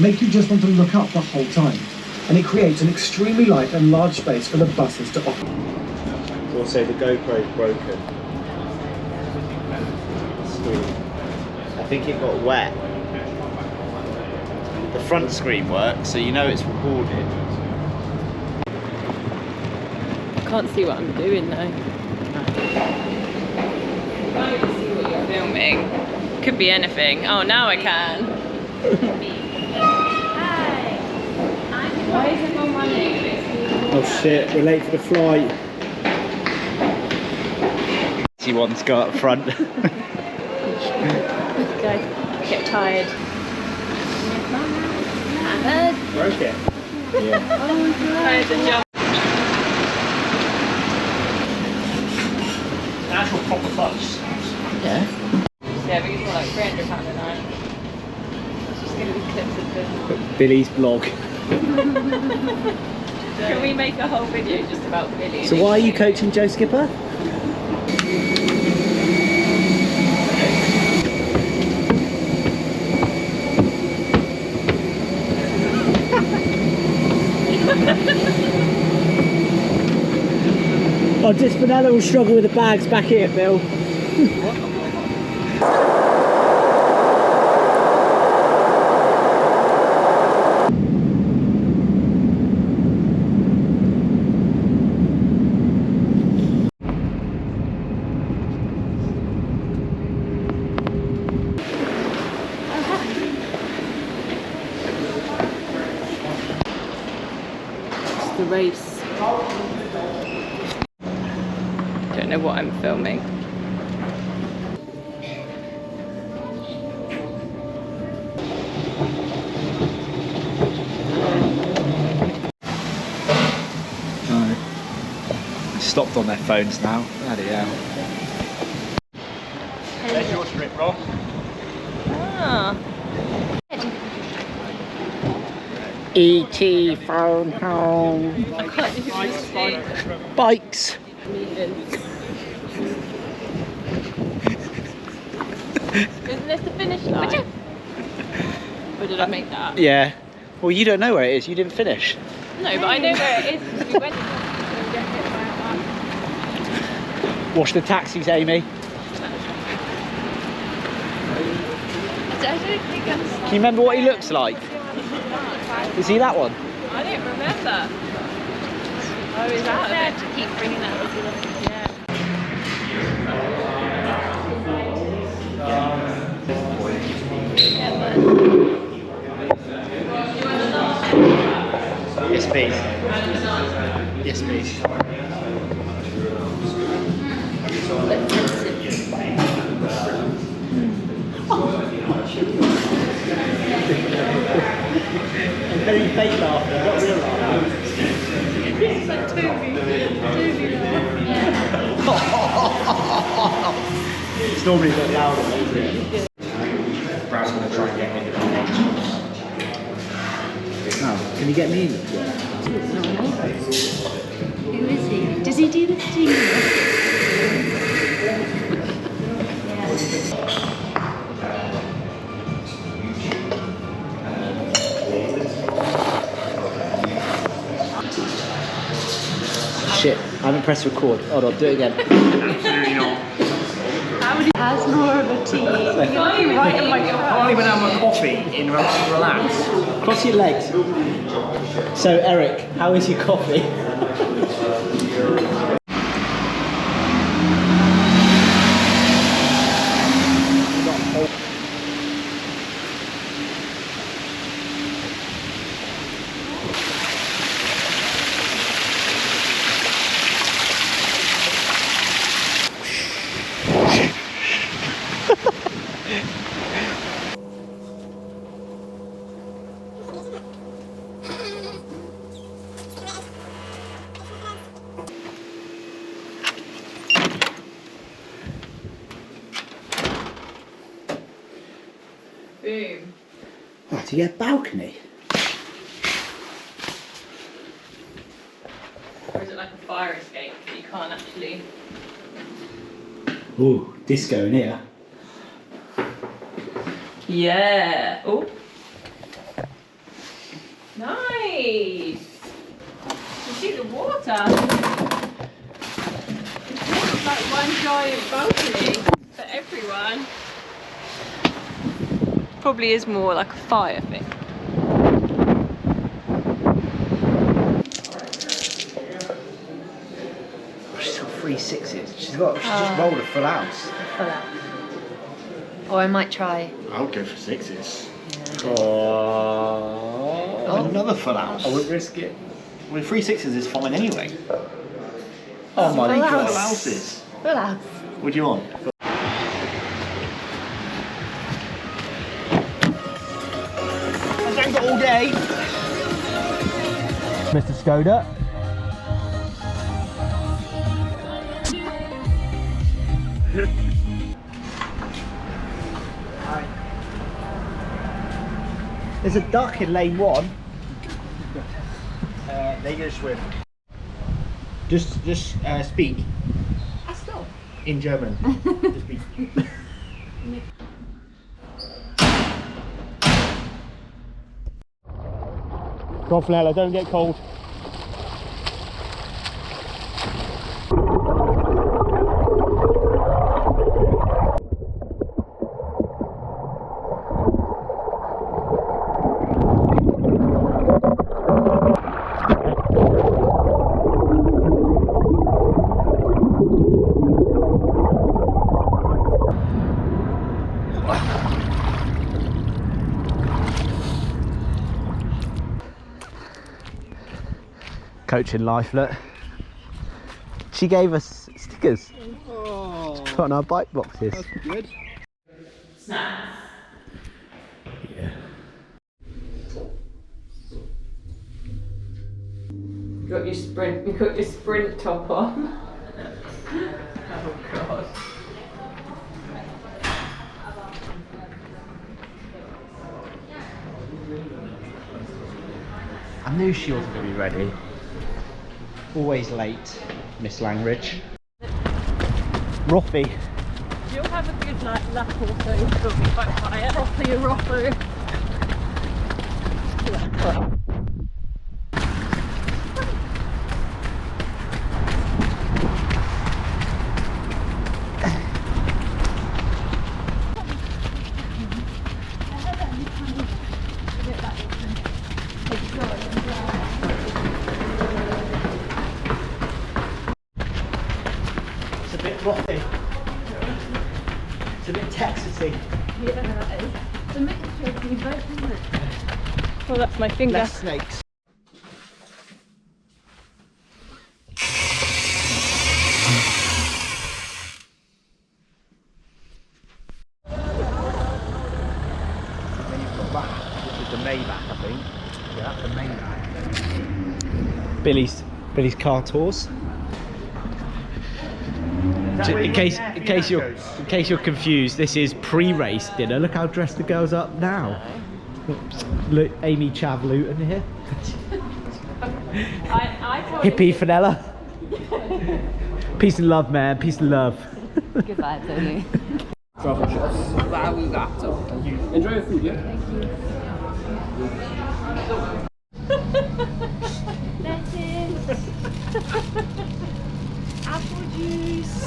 make you just want to look up the whole time, and it creates an extremely light and large space for the buses to occupy. Also, the GoPro's broken. I think it got wet. The front screen works, so you know it's recorded. I can't see what I'm doing though. I can't even see what you're filming. Could be anything. Oh, now I can. Why is everyone running? Oh shit, we're late for the flight. She wants to go up front. Go. Get tired. Ahmed. Broke it. Yeah. Tired to jump. Actual proper bus. Yeah. Yeah, but it's more like £300 a night. It's just going to be clips of this. Billy's blog. Can we make a whole video just about Billy? So why are you coaching Joe Skipper? Oh, just Vanilla will struggle with the bags back here, Bill. It's the race. Don't know what I'm filming. No. Stopped on their phones now. Bloody hell. There's your strip, Ross. Ah. E.T. phone home. I can't even see. Bikes. Isn't this the finish line? Or did I make that up? Yeah. Well, you don't know where it is. You didn't finish. No, but I know where it is because we went. Watch the taxis, Amy. I don't think I'm. Can you remember what he looks like? Is he that one? I don't remember. I was out of it to keep bringing that up. Yeah. Yes, please. Yes, please. Very fake laughter, not real laughter. It's like Toby laugh. It's normally a bit louder, isn't it? Brad's going to try and get me into the Oh, can you get me in? Who is he? Does he do this to you? Shit, I haven't pressed record. Hold on, do it again. Absolutely not. Has more of a tea. You're looking right at my I can't even have my coffee in relax. Cross your legs. So, Eric, how is your coffee? Boom. Oh, do you get a balcony? Or is it like a fire escape that you can't actually... Ooh, disco in here. Yeah. Oh. Nice! You see the water? It's like one giant balcony for everyone. Probably is more like a fire thing. She's got 3 6s. She's just rolled a full house. Full out. Or I might try. I would go for 6s. Oh. Another full house. I wouldn't risk it. Well, 3 6s is fine anyway. Oh my Full god. house. Full houses. Full out. What do you want? I've done it all day. Mr. Skoda. There's a duck in lane 1. They go swim. Just speak. In German. Just speak. Go on, Flanella, don't get cold. Coaching life, look. She gave us stickers to put on our bike boxes. That's good. Snacks. Yeah. You got your sprint top on. Oh god. I knew she wasn't going to be ready. Always late, Miss Langridge. Roffy. You'll have a good lap also. It'll be quite quiet. Roffy. It's a bit rocky. It's a bit Texasy. Yeah, that is. It's a mixture of you both, isn't it? Well, that's my finger. Less snakes. Then you've got that, which is the Maybach, I think. Yeah, that's the Maybach. Billy's car tours. In case you're confused, this is pre-race dinner. Look how dressed the girls up now. Look, Amy Chav Luton here. I thought Hippie Fenella. Peace and love, man. Peace and love. Goodbye, Tony. Enjoy your food, yeah? Lettuce. Apple juice.